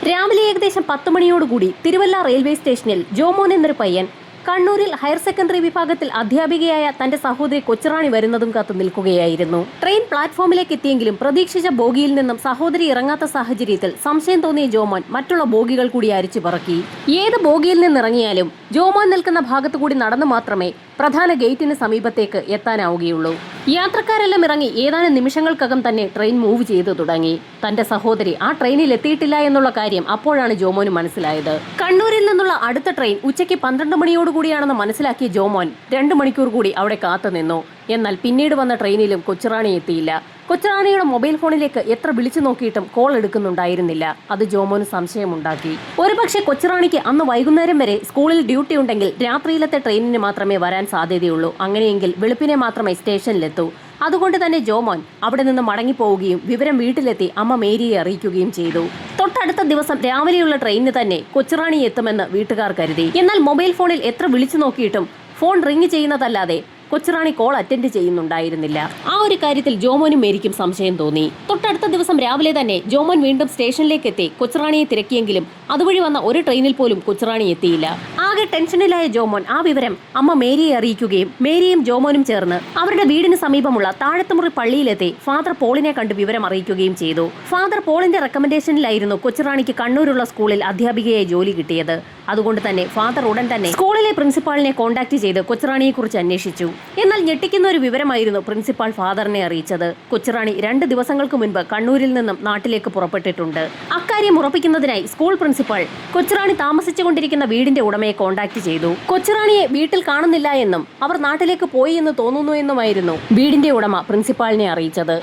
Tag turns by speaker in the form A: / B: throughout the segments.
A: രാവിലെ ഏകദേശം 10 മണിയോടുകൂടി തിരുവല്ല റെയിൽവേ സ്റ്റേഷനിൽ ജോമോൻ എന്നൊരു പയ്യൻ കണ്ണൂരിൽ ഹയർ സെക്കൻഡറി വിഭാഗത്തിൽ അധ്യാപികയായ തന്റെ സഹോദരി കൊച്ചുറാണി വരുന്നതും കാത്തു നിൽക്കുകയായിരുന്നു. ട്രെയിൻ പ്ലാറ്റ്ഫോമിലേക്ക് എത്തിയെങ്കിലും പ്രതീക്ഷിച്ച ബോഗിയിൽ നിന്നും സഹോദരി ഇറങ്ങാത്ത സാഹചര്യത്തിൽ സംശയം തോന്നിയ ജോമോൻ മറ്റുള്ള ബോഗികൾ കൂടി അരിച്ചു പറക്കി. ഏത് ബോഗിയിൽ നിന്നിറങ്ങിയാലും ജോമോൻ നിൽക്കുന്ന ഭാഗത്തുകൂടി നടന്നു മാത്രമേ പ്രധാന ഗേറ്റിന് സമീപത്തേക്ക് എത്താനാവുകയുള്ളൂ. യാത്രക്കാരെല്ലാം ഇറങ്ങി ഏതാനും നിമിഷങ്ങൾക്കകം തന്നെ ട്രെയിൻ മൂവ് ചെയ്തു തുടങ്ങി. തന്റെ സഹോദരി ആ ട്രെയിനിൽ എത്തിയിട്ടില്ല എന്നുള്ള കാര്യം അപ്പോഴാണ് ജോമോന് മനസ്സിലായത്. കണ്ണൂരിൽ നിന്നുള്ള അടുത്ത ട്രെയിൻ ഉച്ചയ്ക്ക് 12 മണിയോടുകൂടിയാണെന്ന് മനസ്സിലാക്കിയ ജോമോൻ 2 മണിക്കൂർ കൂടി അവിടെ കാത്തുനിന്നു. എന്നാൽ പിന്നീട് വന്ന ട്രെയിനിലും കൊച്ചുറാണി എത്തിയില്ല. കൊച്ചുറാണിയുടെ മൊബൈൽ ഫോണിലേക്ക് എത്ര വിളിച്ചു നോക്കിയിട്ടും കോൾ എടുക്കുന്നുണ്ടായിരുന്നില്ല. അത് ജോമോന് സംശയമുണ്ടാക്കി. ഒരുപക്ഷെ കൊച്ചുറാണിക്ക് അന്ന് വൈകുന്നേരം വരെ സ്കൂളിൽ ഡ്യൂട്ടി ഉണ്ടെങ്കിൽ രാത്രിയിലത്തെ ട്രെയിനിന് മാത്രമേ വരാൻ സാധ്യതയുള്ളൂ. അങ്ങനെയെങ്കിൽ വെളുപ്പിനെ മാത്രമേ സ്റ്റേഷനിലെത്തൂ. അതുകൊണ്ട് തന്നെ ജോമോൻ അവിടെ നിന്ന് മടങ്ങിപ്പോവുകയും വിവരം വീട്ടിലെത്തി അമ്മ മേരിയെ അറിയിക്കുകയും ചെയ്തു. തൊട്ടടുത്ത ദിവസം രാവിലെയുള്ള ട്രെയിനിന് തന്നെ കൊച്ചുറാണി എത്തുമെന്ന് വീട്ടുകാർ കരുതി. എന്നാൽ മൊബൈൽ ഫോണിൽ എത്ര വിളിച്ചു നോക്കിയിട്ടും ഫോൺ റിങ് ചെയ്യുന്നതല്ലാതെ കൊച്ചുറാണി കോൾ അറ്റൻഡ് ചെയ്യുന്നുണ്ടായിരുന്നില്ല. ആ ഒരു കാര്യത്തിൽ ജോമോനും മേരിക്കും സംശയം തോന്നി. തൊട്ടടുത്ത ദിവസം രാവിലെ തന്നെ ജോമോൻ വീണ്ടും സ്റ്റേഷനിലേക്ക് എത്തി കൊച്ചുറാണിയെ തിരക്കിയെങ്കിലും അതുവഴി വന്ന ഒരു ട്രെയിനിൽ പോലും കൊച്ചുറാണി എത്തിയില്ല. ആകെ ടെൻഷനിലായ ജോമോൻ ആ വിവരം അമ്മ മേരിയെ അറിയിക്കുകയും മേരിയും ജോമോനും ചേർന്ന് അവരുടെ വീടിന് സമീപമുള്ള താഴത്തുമുറി പള്ളിയിലെത്തി ഫാദർ പോളിനെ കണ്ട് വിവരം അറിയിക്കുകയും ചെയ്തു. ഫാദർ പോളിന്റെ റെക്കമെൻഡേഷനിലായിരുന്നു കൊച്ചുറാണിക്ക് കണ്ണൂരുള്ള സ്കൂളിൽ അധ്യാപികയായി ജോലി കിട്ടിയത്. അതുകൊണ്ട് തന്നെ ഫാദർ ഉടൻ തന്നെ സ്കൂളിലെ പ്രിൻസിപ്പാളിനെ കോൺടാക്ട് ചെയ്ത് കൊച്ചുറാണിയെ കുറിച്ച് അന്വേഷിച്ചു. എന്നാൽ ഞെട്ടിക്കുന്ന ഒരു വിവരമായിരുന്നു പ്രിൻസിപ്പാൾ ഫാദറിനെ അറിയിച്ചത്. കൊച്ചുറാണി 2 ദിവസങ്ങൾക്ക് മുൻപ് കണ്ണൂരിൽ നിന്നും നാട്ടിലേക്ക് പുറപ്പെട്ടിട്ടുണ്ട്. അക്കാര്യം ഉറപ്പിക്കുന്നതിനായി സ്കൂൾ പ്രിൻസിപ്പാൾ കൊച്ചുറാണി താമസിച്ചുകൊണ്ടിരിക്കുന്ന വീടിന്റെ ഉടമയെ കോൺടാക്ട് ചെയ്തു. കൊച്ചുറാണിയെ വീട്ടിൽ കാണുന്നില്ല എന്നും അവർ നാട്ടിലേക്ക് പോയി എന്ന് തോന്നുന്നു എന്നുമായിരുന്നു വീടിന്റെ ഉടമ പ്രിൻസിപ്പാളിനെ അറിയിച്ചത്.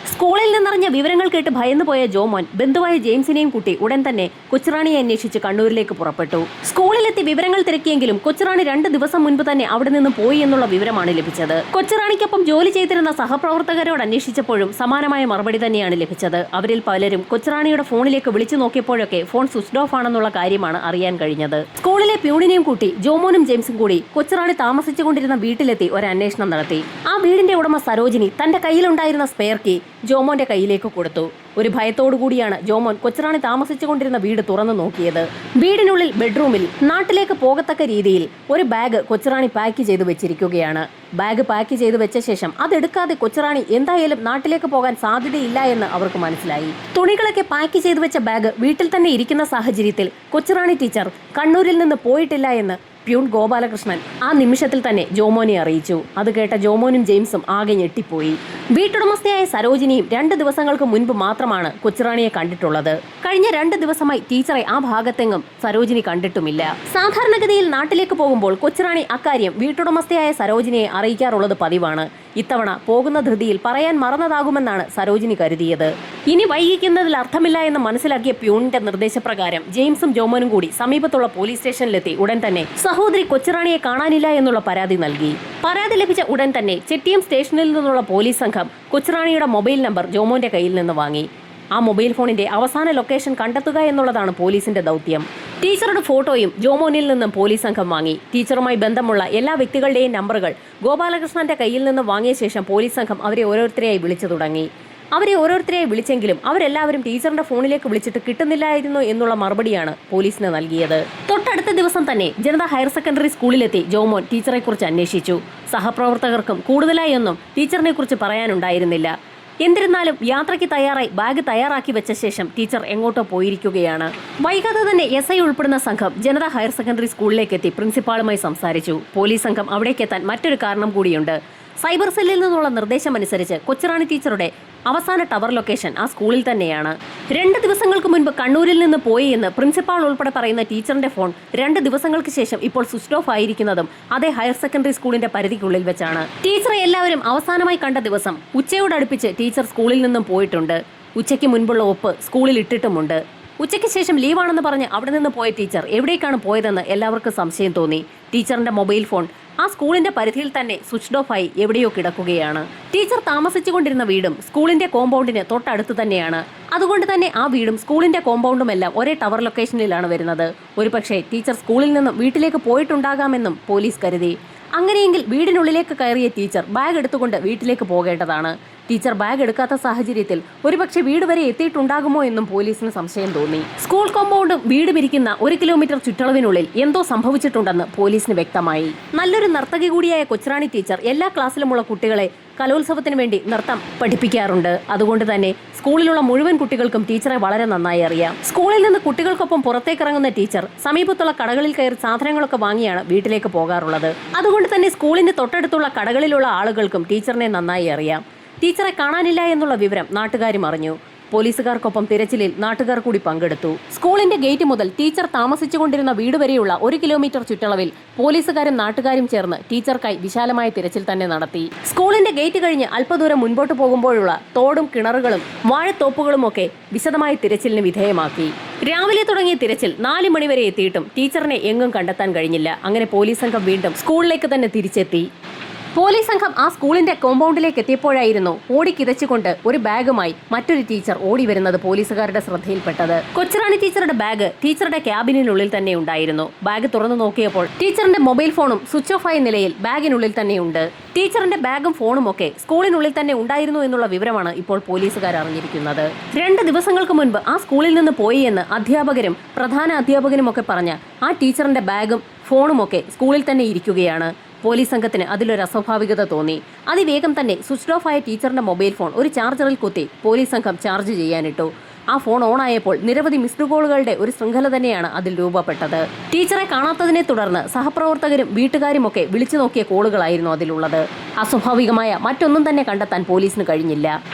A: സ്കൂളിൽ നിന്നറിഞ്ഞ വിവരങ്ങൾ കേട്ട് ഭയന്നു പോയ ജോമോൻ ബന്ധുവായ ജെയിംസിനെയും കൂട്ടി ഉടൻ തന്നെ കൊച്ചുറാണിയെ അന്വേഷിച്ച് കണ്ണൂരിലേക്ക് പുറപ്പെട്ടു. സ്കൂളിലെത്തി വിവരങ്ങൾ തിരക്കിയെങ്കിലും കൊച്ചുറാണി 2 ദിവസം മുൻപ് തന്നെ അവിടെ നിന്ന് പോയി എന്നുള്ള വിവരമാണ് ലഭിച്ചത്. കൊച്ചുറാണിക്കൊപ്പം ജോലി ചെയ്തിരുന്ന സഹപ്രവർത്തകരോട് അന്വേഷിച്ചപ്പോഴും സമാനമായ മറുപടി തന്നെയാണ് ലഭിച്ചത്. അവരിൽ പലരും കൊച്ചുറാണിയുടെ ഫോണിലേക്ക് വിളിച്ചു നോക്കിയപ്പോഴൊക്കെ ഫോൺ സ്വിച്ച് ഓഫ് ആണെന്നുള്ള കാര്യമാണ് അറിയാൻ കഴിഞ്ഞത്. സ്കൂളിലെ പ്യൂണിനെയും കൂട്ടി ജോമോനും ജെയിംസും കൂടി കൊച്ചുറാണി താമസിച്ചുകൊണ്ടിരുന്ന വീട്ടിലെത്തി ഒരു അന്വേഷണം നടത്തി. ആ വീടിന്റെ ഉടമ സരോജിനി തന്റെ കയ്യിലുണ്ടായിരുന്ന സ്പെയർ കീ ജോമോന്റെ കയ്യിലേക്ക് കൊടുത്തു. ഒരു ഭയത്തോടു കൂടിയാണ് ജോമോൻ കൊച്ചുറാണി താമസിച്ചുകൊണ്ടിരുന്ന വീട് തുറന്നു നോക്കിയത്. വീടിനുള്ളിൽ ബെഡ്റൂമിൽ നാട്ടിലേക്ക് പോകത്തക്ക രീതിയിൽ ഒരു ബാഗ് കൊച്ചുറാണി പാക്ക് ചെയ്തു വെച്ചിരിക്കുകയാണ്. ബാഗ് പാക്ക് ചെയ്തു വെച്ച ശേഷം അതെടുക്കാതെ കൊച്ചുറാണി എന്തായാലും നാട്ടിലേക്ക് പോകാൻ സാധ്യതയില്ല എന്ന് അവർക്ക് മനസ്സിലായി. തുണികളൊക്കെ പാക്ക് ചെയ്തു വെച്ച ബാഗ് വീട്ടിൽ തന്നെ ഇരിക്കുന്ന സാഹചര്യത്തിൽ കൊച്ചുറാണി ടീച്ചർ കണ്ണൂരിൽ നിന്ന് പോയിട്ടില്ല എന്ന് പ്യൂൺ ഗോപാലകൃഷ്ണൻ ആ നിമിഷത്തിൽ തന്നെ ജോമോനെ അറിയിച്ചു. അത് കേട്ട ജോമോനും ജെയിംസും ആകെ ഞെട്ടിപ്പോയി. വീട്ടുടമസ്ഥയായ സരോജിനിയും 2 ദിവസങ്ങൾക്ക് മുൻപ് മാത്രമാണ് കൊച്ചുറാണിയെ കണ്ടിട്ടുള്ളത്. കഴിഞ്ഞ 2 ദിവസമായി ടീച്ചറെ ആ ഭാഗത്തെങ്ങും സരോജിനി കണ്ടിട്ടുമില്ല. സാധാരണഗതിയിൽ നാട്ടിലേക്ക് പോകുമ്പോൾ കൊച്ചുറാണി അക്കാര്യം വീട്ടുടമസ്ഥയായ സരോജിനിയെ അറിയിക്കാറുള്ളത് പതിവാണ്. ഇത്തവണ പോകുന്ന ധൃതിയിൽ പറയാൻ മറന്നതാകുമെന്നാണ് സരോജിനി കരുതിയത്. ഇനി വൈകിക്കുന്നതിൽ അർത്ഥമില്ല എന്ന് മനസ്സിലാക്കിയ പ്യൂണിന്റെ നിർദ്ദേശപ്രകാരം ജെയിംസും ജോമോനും കൂടി സമീപത്തുള്ള പോലീസ് സ്റ്റേഷനിലെത്തി ഉടൻ തന്നെ സഹോദരി കൊച്ചുറാണിയെ കാണാനില്ല എന്നുള്ള പരാതി നൽകി. പരാതി ലഭിച്ച ഉടൻ തന്നെ ചെട്ടിയം സ്റ്റേഷനിൽ നിന്നുള്ള പോലീസ് സംഘം കൊച്ചുറാണിയുടെ മൊബൈൽ നമ്പർ ജോമോന്റെ കയ്യിൽ നിന്ന് വാങ്ങി. ആ മൊബൈൽ ഫോണിന്റെ അവസാന ലൊക്കേഷൻ കണ്ടെത്തുക എന്നുള്ളതാണ് പോലീസിന്റെ ദൗത്യം. ടീച്ചറുടെ ഫോട്ടോയും ജോമോനിൽ നിന്നും പോലീസ് സംഘം വാങ്ങി. ടീച്ചറുമായി ബന്ധമുള്ള എല്ലാ വ്യക്തികളുടെയും നമ്പറുകൾ ഗോപാലകൃഷ്ണന്റെ കയ്യിൽ നിന്ന് വാങ്ങിയ ശേഷം പോലീസ് സംഘം അവരെ ഓരോരുത്തരെയായി വിളിച്ചു തുടങ്ങി. അവരെ ഓരോരുത്തരെയായി വിളിച്ചെങ്കിലും അവരെല്ലാവരും ടീച്ചറിന്റെ ഫോണിലേക്ക് വിളിച്ചിട്ട് കിട്ടുന്നില്ലായിരുന്നു എന്നുള്ള മറുപടിയാണ് പോലീസിന് നൽകിയത്. തൊട്ടടുത്ത ദിവസം തന്നെ ജനത ഹയർ സെക്കൻഡറി സ്കൂളിലെത്തി ജോമോൻ ടീച്ചറെ കുറിച്ച് അന്വേഷിച്ചു. സഹപ്രവർത്തകർക്കും കൂടുതലായി ഒന്നും ടീച്ചറിനെ കുറിച്ച് പറയാനുണ്ടായിരുന്നില്ല. എന്നിരുന്നാലും യാത്രയ്ക്ക് തയ്യാറായി ബാഗ് തയ്യാറാക്കി വെച്ച ശേഷം ടീച്ചർ എങ്ങോട്ടോ പോയിരിക്കുകയാണ്. വൈകാതെ തന്നെ SI ഉൾപ്പെടുന്ന സംഘം ജനത ഹയർ സെക്കൻഡറി സ്കൂളിലേക്ക് എത്തി പ്രിൻസിപ്പാളുമായി സംസാരിച്ചു. പോലീസ് സംഘം അവിടേക്കെത്താൻ മറ്റൊരു കാരണം കൂടിയുണ്ട്. സൈബർ സെല്ലിൽ നിന്നുള്ള നിർദ്ദേശമനുസരിച്ച് കൊച്ചുറാണി ടീച്ചറുടെ അവസാന ടവർ ലൊക്കേഷൻ ആ സ്കൂളിൽ തന്നെയാണ്. 2 ദിവസങ്ങൾക്ക് മുൻപ് കണ്ണൂരിൽ നിന്ന് പോയി എന്ന് പ്രിൻസിപ്പാൾ ഉൾപ്പെടെ പറയുന്ന ടീച്ചറിന്റെ ഫോൺ 2 ദിവസങ്ങൾക്ക് ശേഷം ഇപ്പോൾ സ്വിച്ച് ഓഫ് ആയിരിക്കുന്നതും അതേ ഹയർ സെക്കൻഡറി സ്കൂളിന്റെ പരിധിക്കുള്ളിൽ വെച്ചാണ്. ടീച്ചറെ എല്ലാവരും അവസാനമായി കണ്ട ദിവസം ഉച്ചയോടടുപ്പിച്ച് ടീച്ചർ സ്കൂളിൽ നിന്നും പോയിട്ടുണ്ട്. ഉച്ചയ്ക്ക് മുൻപുള്ള ഒപ്പ് സ്കൂളിൽ ഇട്ടിട്ടുമുണ്ട്. ഉച്ചയ്ക്ക് ശേഷം ലീവാണെന്ന് പറഞ്ഞ് അവിടെ നിന്ന് പോയ ടീച്ചർ എവിടേക്കാണ് പോയതെന്ന് എല്ലാവർക്കും സംശയം തോന്നി. ടീച്ചറിന്റെ മൊബൈൽ ഫോൺ ആ സ്കൂളിന്റെ പരിധിയിൽ തന്നെ സ്വിച്ച് ഓഫ് ആയി എവിടെയോ കിടക്കുകയാണ്. ടീച്ചർ താമസിച്ചുകൊണ്ടിരുന്ന വീടും സ്കൂളിന്റെ കോമ്പൗണ്ടിന് തൊട്ടടുത്ത് തന്നെയാണ്. അതുകൊണ്ട് തന്നെ ആ വീടും സ്കൂളിന്റെ കോമ്പൗണ്ടും എല്ലാം ഒരേ ടവർ ലൊക്കേഷനിലാണ് വരുന്നത്. ഒരുപക്ഷെ ടീച്ചർ സ്കൂളിൽ നിന്നും വീട്ടിലേക്ക് പോയിട്ടുണ്ടാകാമെന്നും പോലീസ് കരുതി. അങ്ങനെയെങ്കിൽ വീടിനുള്ളിലേക്ക് കയറിയ ടീച്ചർ ബാഗ് എടുത്തുകൊണ്ട് വീട്ടിലേക്ക് പോകേണ്ടതാണ്. ടീച്ചർ ബാഗ് എടുക്കാത്ത സാഹചര്യത്തിൽ ഒരുപക്ഷെ വീട് വരെ എത്തിയിട്ടുണ്ടാകുമോ എന്നും പോലീസിന് സംശയം തോന്നി. സ്കൂൾ കോമ്പൗണ്ടും വീട് പിരിക്കുന്ന 1 കിലോമീറ്റർ ചുറ്റളവിനുള്ളിൽ എന്തോ സംഭവിച്ചിട്ടുണ്ടെന്ന് പോലീസിന് വ്യക്തമായി. നല്ലൊരു നർത്തകി കൂടിയായ കൊച്ചുറാണി ടീച്ചർ എല്ലാ ക്ലാസ്സിലുമുള്ള കുട്ടികളെ കലോത്സവത്തിന് വേണ്ടി നൃത്തം പഠിപ്പിക്കാറുണ്ട്. അതുകൊണ്ട് തന്നെ സ്കൂളിലുള്ള മുഴുവൻ കുട്ടികൾക്കും ടീച്ചറെ വളരെ നന്നായി അറിയാം. സ്കൂളിൽ നിന്ന് കുട്ടികൾക്കൊപ്പം പുറത്തേക്കിറങ്ങുന്ന ടീച്ചർ സമീപത്തുള്ള കടകളിൽ കയറി സാധനങ്ങളൊക്കെ വാങ്ങിയാണ് വീട്ടിലേക്ക് പോകാറുള്ളത്. അതുകൊണ്ട് തന്നെ സ്കൂളിന്റെ തൊട്ടടുത്തുള്ള കടകളിലുള്ള ആളുകൾക്കും ടീച്ചറിനെ നന്നായി അറിയാം. ടീച്ചറെ കാണാനില്ല എന്നുള്ള വിവരം നാട്ടുകാരും അറിഞ്ഞു. പോലീസുകാർക്കൊപ്പം തിരച്ചിലിൽ നാട്ടുകാർ കൂടി പങ്കെടുത്തു. സ്കൂളിന്റെ ഗേറ്റ് മുതൽ ടീച്ചർ താമസിച്ചുകൊണ്ടിരുന്ന വീട് വരെയുള്ള 1 കിലോമീറ്റർ ചുറ്റളവിൽ പോലീസുകാരും നാട്ടുകാരും ചേർന്ന് ടീച്ചർക്കായി വിശാലമായ തിരച്ചിൽ തന്നെ നടത്തി. സ്കൂളിന്റെ ഗേറ്റ് കഴിഞ്ഞ് അല്പദൂരം മുൻപോട്ട് പോകുമ്പോഴുള്ള തോടും കിണറുകളും വാഴത്തോപ്പുകളും ഒക്കെ വിശദമായ തിരച്ചിലിന് വിധേയമാക്കി. രാവിലെ തുടങ്ങിയ തിരച്ചിൽ 4 മണിവരെ എത്തിയിട്ടും ടീച്ചറിനെ എങ്ങും കണ്ടെത്താൻ കഴിഞ്ഞില്ല. അങ്ങനെ പോലീസ് സംഘം വീണ്ടും സ്കൂളിലേക്ക് തന്നെ തിരിച്ചെത്തി. പോലീസ് സംഘം ആ സ്കൂളിന്റെ കോമ്പൗണ്ടിലേക്ക് എത്തിയപ്പോഴായിരുന്നു ഓടിക്കിതച്ചുകൊണ്ട് ഒരു ബാഗുമായി മറ്റൊരു ടീച്ചർ ഓടി വരുന്നത് പോലീസുകാരുടെ ശ്രദ്ധയിൽപ്പെട്ടത്. കൊച്ചുറാണി ടീച്ചറുടെ ബാഗ് ടീച്ചറുടെ ക്യാബിനുള്ളിൽ തന്നെ ഉണ്ടായിരുന്നു. ബാഗ് തുറന്നു നോക്കിയപ്പോൾ ടീച്ചറിന്റെ മൊബൈൽ ഫോണും സ്വിച്ച് ഓഫ് ആയ നിലയിൽ ബാഗിനുള്ളിൽ തന്നെയുണ്ട്. ടീച്ചറിന്റെ ബാഗും ഫോണും ഒക്കെ സ്കൂളിനുള്ളിൽ തന്നെ ഉണ്ടായിരുന്നു എന്നുള്ള വിവരമാണ് ഇപ്പോൾ പോലീസുകാർ അറിഞ്ഞിരിക്കുന്നത്. 2 ദിവസങ്ങൾക്ക് മുൻപ് ആ സ്കൂളിൽ നിന്ന് പോയി എന്ന് അധ്യാപകരും പ്രധാന അധ്യാപകനും ഒക്കെ പറഞ്ഞ ആ ടീച്ചറിന്റെ ബാഗും ഫോണും ഒക്കെ സ്കൂളിൽ തന്നെ ഇരിക്കുകയാണ്. പോലീസ് സംഘത്തിന് അതിലൊരു അസ്വാഭാവികത തോന്നി. അതിവേഗം തന്നെ സ്വിച്ച് ഓഫ് ആയ ടീച്ചറിന്റെ മൊബൈൽ ഫോൺ ഒരു ചാർജറിൽ കുത്തി പോലീസ് സംഘം ചാർജ് ചെയ്യാനിട്ടു. ആ ഫോൺ ഓൺ ആയപ്പോൾ നിരവധി മിസ്ഡ് കോളുകളുടെ ഒരു ശൃംഖല തന്നെയാണ് അതിൽ രൂപപ്പെട്ടത്. ടീച്ചറെ കാണാത്തതിനെ തുടർന്ന് സഹപ്രവർത്തകരും വീട്ടുകാരും ഒക്കെ വിളിച്ചു നോക്കിയ കോളുകളായിരുന്നു അതിലുള്ളത്. അസ്വാഭാവികമായ മറ്റൊന്നും തന്നെ കണ്ടെത്താൻ പോലീസിന് കഴിഞ്ഞില്ല.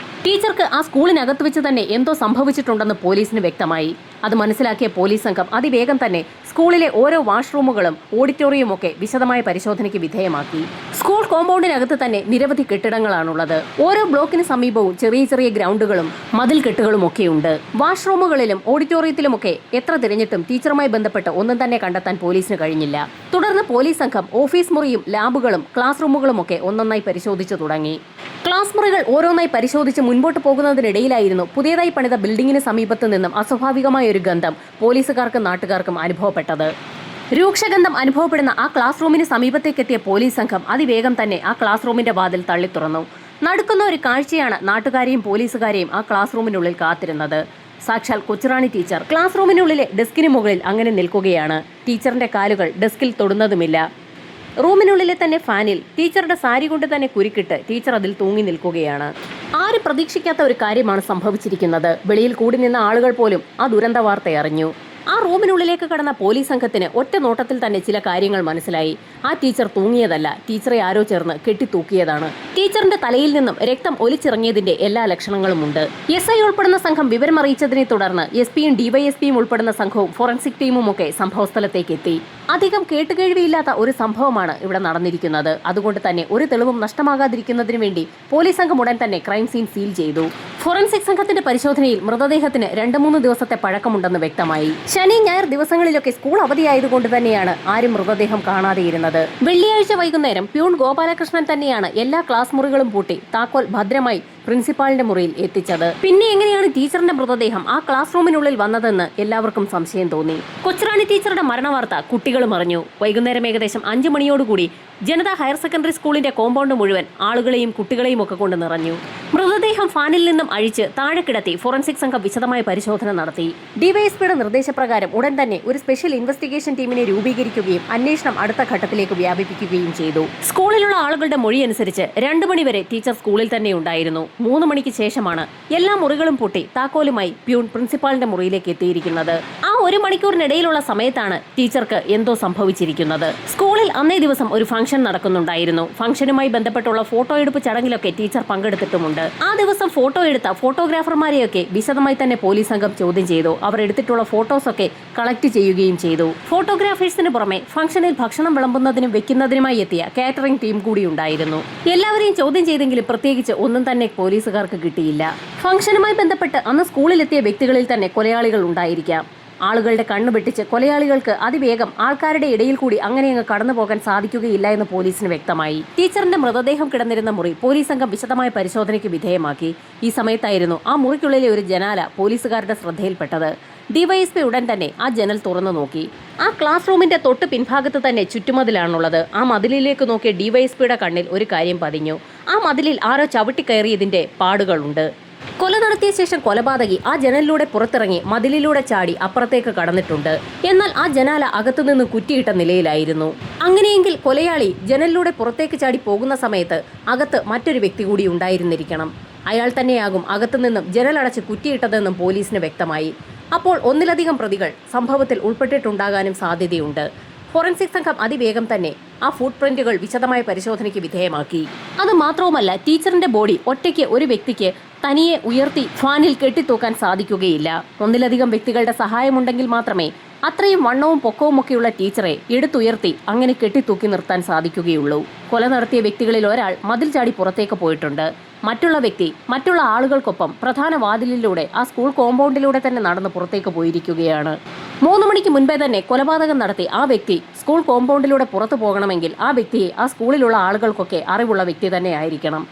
A: ടീച്ചർക്ക് ആ സ്കൂളിനകത്ത് വെച്ച് തന്നെ എന്തോ സംഭവിച്ചിട്ടുണ്ടെന്ന് പോലീസിന് വ്യക്തമായി. അത് മനസ്സിലാക്കിയ പോലീസ് സംഘം അതിവേഗം തന്നെ സ്കൂളിലെ ഓരോ വാഷ്റൂമുകളും ഓഡിറ്റോറിയവും ഒക്കെ വിശദമായ പരിശോധനയ്ക്ക് വിധേയമാക്കി. സ്കൂൾ കോമ്പൗണ്ടിനകത്ത് തന്നെ നിരവധി കെട്ടിടങ്ങളാണുള്ളത്. ഓരോ ബ്ലോക്കിന് സമീപവും ചെറിയ ചെറിയ ഗ്രൗണ്ടുകളും മതിൽ കെട്ടുകളും ഒക്കെയുണ്ട്. വാഷ്റൂമുകളിലും ഓഡിറ്റോറിയത്തിലുമൊക്കെ എത്ര തിരഞ്ഞിട്ടും ടീച്ചറുമായി ബന്ധപ്പെട്ട് ഒന്നും തന്നെ കണ്ടെത്താൻ പോലീസിന് കഴിഞ്ഞില്ല. തുടർന്ന് പോലീസ് സംഘം ഓഫീസ് മുറിയും ലാബുകളും ക്ലാസ് റൂമുകളും ഒക്കെ ഒന്നൊന്നായി പരിശോധിച്ചു തുടങ്ങി. ക്ലാസ് മുറികൾ ഓരോന്നായി പരിശോധിച്ച് മുൻപോട്ട് പോകുന്നതിനിടയിലായിരുന്നു പുതിയതായി പണിത ബിൽഡിങ്ങിന് സമീപത്ത് നിന്നും അസ്വാഭാവികമായ ഒരു ഗന്ധം പോലീസുകാർക്കും നാട്ടുകാർക്കും അനുഭവപ്പെട്ടത്. രൂക്ഷഗന്ധം അനുഭവപ്പെടുന്ന ആ ക്ലാസ് റൂമിന് സമീപത്തേക്കെത്തിയ പോലീസ് സംഘം അതിവേഗം തന്നെ ആ ക്ലാസ് റൂമിന്റെ വാതിൽ തള്ളി തുറന്നു. നടക്കുന്ന ഒരു കാഴ്ചയാണ് നാട്ടുകാരെയും പോലീസുകാരെയും ആ ക്ലാസ് റൂമിനുള്ളിൽ കാത്തിരുന്നത്. സാക്ഷാൽ കൊച്ചുറാണി ടീച്ചർ ക്ലാസ് റൂമിനുള്ളിലെ ഡെസ്കിന് മുകളിൽ അങ്ങനെ നിൽക്കുകയാണ്. ടീച്ചറിന്റെ കാലുകൾ ഡെസ്കിൽ തൊടുന്നതുമില്ല. റൂമിനുള്ളിലെ തന്നെ ഫാനിൽ ടീച്ചറുടെ സാരി കൊണ്ട് തന്നെ കുരുക്കിട്ട് ടീച്ചർ അതിൽ തൂങ്ങി നിൽക്കുകയാണ്. ആരും പ്രതീക്ഷിക്കാത്ത ഒരു കാര്യമാണ് സംഭവിച്ചിരിക്കുന്നത്. വെളിയിൽ കൂടി നിന്ന ആളുകൾ പോലും ആ ദുരന്ത വാർത്ത അറിഞ്ഞു. ആ റൂമിനുള്ളിലേക്ക് കടന്ന പോലീസ് സംഘത്തിന് ഒറ്റ നോട്ടത്തിൽ തന്നെ ചില കാര്യങ്ങൾ മനസ്സിലായി. ആ ടീച്ചർ തൂങ്ങിയതല്ല, ടീച്ചറെ ആരോ ചേർന്ന് കെട്ടിത്തൂക്കിയതാണ്. ടീച്ചറിന്റെ തലയിൽ നിന്നും രക്തം ഒലിച്ചിറങ്ങിയതിന്റെ എല്ലാ ലക്ഷണങ്ങളുമുണ്ട്. SI ഉൾപ്പെടുന്ന സംഘം വിവരമറിയിച്ചതിനെ തുടർന്ന് SP-യും DYSP-യും ഉൾപ്പെടുന്ന സംഘവും ഫോറൻസിക് ടീമും ഒക്കെ സംഭവസ്ഥലത്തേക്ക് എത്തി. അധികം കേട്ടുകേഴ്വിയില്ലാത്ത ഒരു സംഭവമാണ് ഇവിടെ നടന്നിരിക്കുന്നത്. അതുകൊണ്ട് തന്നെ ഒരു തെളിവും നഷ്ടമാകാതിരിക്കുന്നതിന് വേണ്ടി പോലീസ് സംഘം ഉടൻ തന്നെ ക്രൈം സീൻ സീൽ ചെയ്തു. ഫോറൻസിക് സംഘത്തിന്റെ പരിശോധനയിൽ മൃതദേഹത്തിന് 2-3 ദിവസത്തെ പഴക്കമുണ്ടെന്ന് വ്യക്തമായി. ശനി ഞായർ ദിവസങ്ങളിലൊക്കെ സ്കൂൾ അവധിയായതുകൊണ്ട് തന്നെയാണ് ആരും മൃതദേഹം കാണാതെയിരുന്നത്. വെള്ളിയാഴ്ച വൈകുന്നേരം പ്യൂൺ ഗോപാലകൃഷ്ണൻ തന്നെയാണ് എല്ലാ ക്ലാസ് മുറികളും പൂട്ടി താക്കോൽ ഭദ്രമായി പ്രിൻസിപ്പാളിന്റെ മുറിയിൽ എത്തിച്ചത്. പിന്നെ എങ്ങനെയാണ് ടീച്ചറിന്റെ മൃതദേഹം ആ ക്ലാസ് റൂമിനുള്ളിൽ വന്നതെന്ന് എല്ലാവർക്കും സംശയം തോന്നി. കൊച്ചുറാണി ടീച്ചറുടെ മരണവാർത്ത കുട്ടികളും അറിഞ്ഞു. വൈകുന്നേരം ഏകദേശം 5 മണിയോടുകൂടി ജനതാ ഹയർ സെക്കൻഡറി സ്കൂളിന്റെ കോമ്പൗണ്ട് മുഴുവൻ ആളുകളെയും കുട്ടികളെയും ഒക്കെ കൊണ്ട് നിറഞ്ഞു. മൃതദേഹം ഫാനിൽ നിന്നും അഴിച്ച് താഴെ കിടത്തി ഫോറൻസിക് സംഘം വിശദമായ പരിശോധന നടത്തി. ഡിവൈഎസ്പിയുടെ നിർദ്ദേശപ്രകാരം ഉടൻ തന്നെ ഒരു സ്പെഷ്യൽ ഇൻവെസ്റ്റിഗേഷൻ ടീമിനെ രൂപീകരിക്കുകയും അന്വേഷണം അടുത്ത ഘട്ടത്തിലേക്ക് വ്യാപിപ്പിക്കുകയും ചെയ്തു. സ്കൂളിലുള്ള ആളുകളുടെ മൊഴി അനുസരിച്ച് 2 മണിവരെ ടീച്ചർ സ്കൂളിൽ തന്നെ ഉണ്ടായിരുന്നു. 3 മണിക്ക് ശേഷമാണ് എല്ലാ മുറികളും പൂട്ടി താക്കോലുമായി പ്യൂൺ പ്രിൻസിപ്പാളിന്റെ മുറിയിലേക്ക് എത്തിയിരിക്കുന്നത്. ആ 1 മണിക്കൂറിനിടയിലുള്ള സമയത്താണ് ടീച്ചർക്ക് എന്തോ സംഭവിച്ചിരിക്കുന്നത്. സ്കൂളിൽ അന്നേ ദിവസം ഒരു ഫംഗ്ഷൻ നടക്കുന്നുണ്ടായിരുന്നു. ഫംഗ്ഷനുമായി ബന്ധപ്പെട്ടുള്ള ഫോട്ടോ എടുപ്പ് ചടങ്ങിലൊക്കെ ടീച്ചർ പങ്കെടുത്തിട്ടുമുണ്ട്. ആ ദിവസം ഫോട്ടോ എടുത്ത ഫോട്ടോഗ്രാഫർമാരെയൊക്കെ വിശദമായി തന്നെ പോലീസ് സംഘം ചോദ്യം ചെയ്തു. അവർ എടുത്തിട്ടുള്ള ഫോട്ടോസൊക്കെ കളക്ട് ചെയ്യുകയും ചെയ്തു. ഫോട്ടോഗ്രാഫേഴ്സിന് പുറമെ ഫംഗ്ഷനിൽ ഭക്ഷണം വിളമ്പുന്നതിനും വെക്കുന്നതിനുമായി എത്തിയ കാറ്ററിംഗ് ടീം കൂടി ഉണ്ടായിരുന്നു. എല്ലാവരെയും ചോദ്യം ചെയ്തെങ്കിലും പ്രത്യേകിച്ച് ഒന്നും തന്നെ പോലീസുകാർക്ക് കിട്ടിയില്ല. ഫംഗ്ഷനുമായി ബന്ധപ്പെട്ട് അന്ന് സ്കൂളിലെത്തിയ വ്യക്തികളിൽ തന്നെ കൊലയാളികൾ ഉണ്ടായിരിക്കാം. ആളുകളുടെ കണ്ണു വെട്ടിച്ച് കൊലയാളികൾക്ക് അതിവേഗം ആൾക്കാരുടെ ഇടയിൽ കൂടി അങ്ങനെ അങ്ങ് കടന്നു പോകാൻ സാധിക്കുകയില്ല എന്ന് പോലീസിന് വ്യക്തമായി. ടീച്ചറിന്റെ മൃതദേഹം കിടന്നിരുന്ന മുറി പോലീസ് സംഘം വിശദമായ പരിശോധനയ്ക്ക് വിധേയമാക്കി. ഈ സമയത്തായിരുന്നു ആ മുറിക്കുള്ളിലെ ഒരു ജനാല പോലീസുകാരുടെ ശ്രദ്ധയിൽപ്പെട്ടത്. ഡിവൈഎസ്പി ഉടൻ തന്നെ ആ ജനൽ തുറന്നു നോക്കി. ആ ക്ലാസ് റൂമിന്റെ തൊട്ട് പിൻഭാഗത്ത് തന്നെ ചുറ്റുമതിലാണുള്ളത്. ആ മതിലിലേക്ക് നോക്കിയ ഡിവൈഎസ്പിയുടെ കണ്ണിൽ ഒരു കാര്യം പതിഞ്ഞു. ആ മതിലിൽ ആരോ ചവിട്ടിക്കയറിയതിന്റെ പാടുകളുണ്ട്. കൊല നടത്തിയ ശേഷം കൊലപാതകി ആ ജനലിലൂടെ പുറത്തിറങ്ങി മതിലിലൂടെ ചാടി അപ്പുറത്തേക്ക് കടന്നിട്ടുണ്ട്. എന്നാൽ ആ ജനാല അകത്തുനിന്ന് കുറ്റിയിട്ട നിലയിലായിരുന്നു. അങ്ങനെയെങ്കിൽ കൊലയാളി ജനലിലൂടെ പുറത്തേക്ക് ചാടി പോകുന്ന സമയത്ത് അകത്ത് മറ്റൊരു വ്യക്തി കൂടി ഉണ്ടായിരുന്നിരിക്കണം. അയാൾ തന്നെയാകും അകത്തുനിന്നും ജനലടച്ച് കുറ്റിയിട്ടതെന്നും പോലീസിന് വ്യക്തമായി. അപ്പോൾ ഒന്നിലധികം പ്രതികൾ സംഭവത്തിൽ ഉൾപ്പെട്ടിട്ടുണ്ടാകാനും സാധ്യതയുണ്ട്. ഫോറൻസിക് സംഘം അതിവേഗം തന്നെ ആ ഫുട് പ്രിന്റുകൾ വിശദമായ പരിശോധനയ്ക്ക് വിധേയമാക്കി. അത് മാത്രവുമല്ല, ടീച്ചറിന്റെ ബോഡി ഒറ്റയ്ക്ക് ഒരു വ്യക്തിക്ക് തനിയെ ഉയർത്തി ഫാനിൽ കെട്ടിത്തൂക്കാൻ സാധിക്കുകയില്ല. ഒന്നിലധികം വ്യക്തികളുടെ സഹായമുണ്ടെങ്കിൽ മാത്രമേ അത്രയും വണ്ണവും പൊക്കവും ഒക്കെയുള്ള ടീച്ചറെ എടുത്തുയർത്തി അങ്ങനെ കെട്ടിത്തൂക്കി നിർത്താൻ സാധിക്കുകയുള്ളൂ. കൊല നടത്തിയ വ്യക്തികളിൽ ഒരാൾ മതിൽ ചാടി പുറത്തേക്ക് പോയിട്ടുണ്ട്. മറ്റുള്ള വ്യക്തി മറ്റുള്ള ആളുകൾക്കൊപ്പം പ്രധാന വാതിലിലൂടെ ആ സ്കൂൾ കോമ്പൗണ്ടിലൂടെ തന്നെ നടന്ന് പുറത്തേക്ക് പോയിരിക്കുകയാണ്. 3 മണിക്ക് മുൻപേ തന്നെ കൊലപാതകം നടത്തി ആ വ്യക്തി സ്കൂൾ കോമ്പൗണ്ടിലൂടെ പുറത്തു പോകണമെങ്കിൽ ആ വ്യക്തിയെ ആ സ്കൂളിലുള്ള ആളുകൾക്കൊക്കെ അറിവുള്ള വ്യക്തി തന്നെ ആയിരിക്കണം.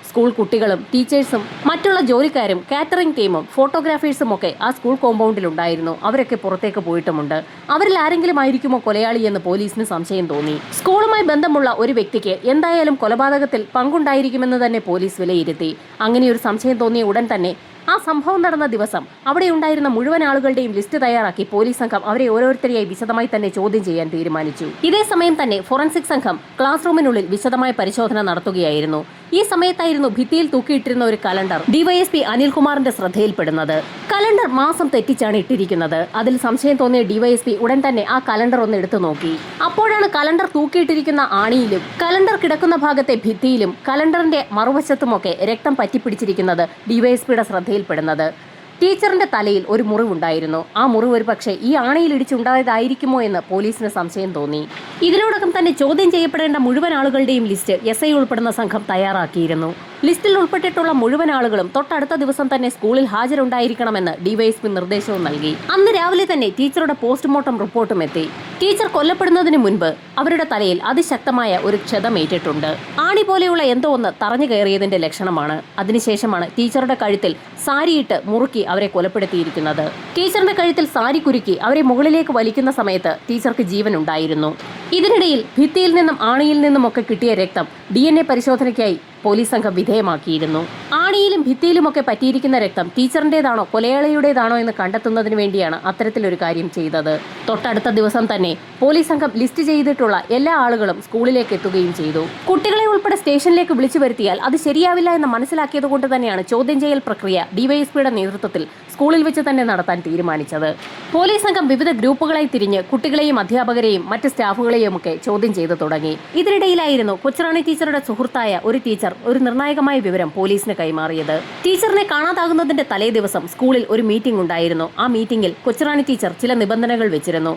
A: സ്കൂൾ കുട്ടികളും ടീച്ചേഴ്സും മറ്റുള്ള ജോലിക്കാരും കാറ്ററിംഗ് ടീമും ഫോട്ടോഗ്രാഫേഴ്സും ഒക്കെ ആ സ്കൂൾ കോമ്പൗണ്ടിലുണ്ടായിരുന്നു. അവരൊക്കെ പുറത്തേക്ക് പോയിട്ടുമുണ്ട്. അവരിൽ ആരെങ്കിലും ആയിരിക്കുമോ കൊലയാളി എന്ന് പോലീസിന് സംശയം തോന്നി. സ്കൂളുമായി ബന്ധമുള്ള ഒരു വ്യക്തിക്ക് എന്തായാലും കൊലപാതകത്തിൽ പങ്കുണ്ടായിരിക്കുമെന്ന് തന്നെ പോലീസ് വിലയിരുത്തി. അങ്ങനെയൊരു സംശയം തോന്നിയ ഉടൻ തന്നെ ആ സംഭവം നടന്ന ദിവസം അവിടെ ഉണ്ടായിരുന്ന മുഴുവൻ ആളുകളുടെയും ലിസ്റ്റ് തയ്യാറാക്കി പോലീസ് സംഘം അവരെ ഓരോരുത്തരെയായി വിശദമായി തന്നെ ചോദ്യം ചെയ്യാൻ തീരുമാനിച്ചു. ഇതേ സമയം തന്നെ ഫോറൻസിക് സംഘം ക്ലാസ് റൂമിനുള്ളിൽ വിശദമായ പരിശോധന നടത്തുകയായിരുന്നു. ഈ സമയത്തായിരുന്നു ഭിത്തിയിൽ തൂക്കിയിട്ടിരുന്ന ഒരു കലണ്ടർ ഡിവൈഎസ്പി അനിൽകുമാറിന്റെ ശ്രദ്ധയിൽപ്പെടുന്നത്. കലണ്ടർ മാസം തെറ്റിച്ചാണ് ഇട്ടിരിക്കുന്നത്. അതിൽ സംശയം തോന്നിയ ഡിവൈഎസ്പി ഉടൻ തന്നെ ആ കലണ്ടർ ഒന്ന് എടുത്തു നോക്കി. അപ്പോഴാണ് കലണ്ടർ തൂക്കിയിട്ടിരിക്കുന്ന ആണിയിലും കലണ്ടർ കിടക്കുന്ന ഭാഗത്തെ ഭിത്തിയിലും കലണ്ടറിന്റെ മറുവശത്തുമൊക്കെ രക്തം പറ്റിപ്പിടിച്ചിരിക്കുന്നത് ഡിവൈഎസ്പിയുടെ ശ്രദ്ധയിൽപ്പെടുന്നത്. ടീച്ചറിന്റെ തലയിൽ ഒരു മുറിവുണ്ടായിരുന്നു. ആ മുറിവ് ഒരു പക്ഷേ ഈ ആണിയിൽ ഇടിച്ചുണ്ടായതായിരിക്കുമോ എന്ന് പോലീസിന് സംശയം തോന്നി. ഇതിനോടകം തന്നെ ചോദ്യം ചെയ്യപ്പെടേണ്ട മുഴുവൻ ആളുകളുടെയും ലിസ്റ്റ് SI ഉൾപ്പെടുന്ന സംഘം തയ്യാറാക്കിയിരുന്നു. ലിസ്റ്റിൽ ഉൾപ്പെട്ടിട്ടുള്ള മുഴുവൻ ആളുകളും തൊട്ടടുത്ത ദിവസം തന്നെ സ്കൂളിൽ ഹാജരുണ്ടായിരിക്കണമെന്ന് ഡിവൈഎസ്പി നിർദ്ദേശവും നൽകി. അന്ന് രാവിലെ തന്നെ ടീച്ചറുടെ പോസ്റ്റ്മോർട്ടം റിപ്പോർട്ടും എത്തി. ടീച്ചർ കൊല്ലപ്പെടുന്നതിന് മുൻപ് അവരുടെ തലയിൽ അതിശക്തമായ ഒരു ക്ഷതമേറ്റിട്ടുണ്ട്. ആണി പോലെയുള്ള എന്തോ ഒന്ന് തറഞ്ഞു കയറിയതിന്റെ ലക്ഷണമാണ്. അതിനുശേഷമാണ് ടീച്ചറുടെ കഴുത്തിൽ സാരിയിട്ട് മുറുക്കി അവരെ കൊലപ്പെടുത്തിയിരിക്കുന്നത്. ടീച്ചറിന്റെ കഴുത്തിൽ സാരി കുരുക്കി അവരെ മുകളിലേക്ക് വലിക്കുന്ന സമയത്ത് ടീച്ചർക്ക് ജീവൻ ഉണ്ടായിരുന്നു. ഇതിനിടയിൽ ഭിത്തിയിൽ നിന്നും ആണിയിൽ നിന്നുമൊക്കെ കിട്ടിയ രക്തം DNA പരിശോധനയ്ക്കായി പോലീസ് സംഘം വിധേയമാക്കിയിരുന്നു. ആണിയിലും ഭിത്തിയിലുമൊക്കെ പറ്റിയിരിക്കുന്ന രക്തം ടീച്ചറിന്റേതാണോ കൊലയാളിയുടേതാണോ എന്ന് കണ്ടെത്തുന്നതിന് വേണ്ടിയാണ് അത്തരത്തിലൊരു കാര്യം ചെയ്തത്. തൊട്ടടുത്ത ദിവസം തന്നെ പോലീസ് സംഘം ലിസ്റ്റ് ചെയ്തിട്ടുള്ള എല്ലാ ആളുകളും സ്കൂളിലേക്ക് എത്തുകയും ചെയ്തു. കുട്ടികളെ ഉൾപ്പെടെ സ്റ്റേഷനിലേക്ക് വിളിച്ചു വരുത്തിയാൽ അത് ശരിയാവില്ല എന്ന് മനസ്സിലാക്കിയത് കൊണ്ട് തന്നെയാണ് ചോദ്യം ചെയ്യൽ പ്രക്രിയ ഡിവൈഎസ്പിയുടെ നേതൃത്വത്തിൽ സ്കൂളിൽ വെച്ച് തന്നെ നടത്താൻ തീരുമാനിച്ചത്. പോലീസ് സംഘം വിവിധ ഗ്രൂപ്പുകളായി തിരിഞ്ഞ് കുട്ടികളെയും അധ്യാപകരെയും മറ്റ് സ്റ്റാഫുകളെയും ഒക്കെ ചോദ്യം ചെയ്തു തുടങ്ങി. ഇതിനിടയിലായിരുന്നു കൊച്ചുറാണി ടീച്ചറുടെ സുഹൃത്തായ ഒരു ടീച്ചർ ഒരു നിർണായകമായ വിവരം പോലീസിന് കൈമാറിയത്. ടീച്ചറിനെ കാണാതാകുന്നതിന്റെ തലേ ദിവസം സ്കൂളിൽ ഒരു മീറ്റിംഗ് ഉണ്ടായിരുന്നു. ആ മീറ്റിംഗിൽ കൊച്ചുറാണി ടീച്ചർ ചില നിബന്ധനകൾ വെച്ചിരുന്നു.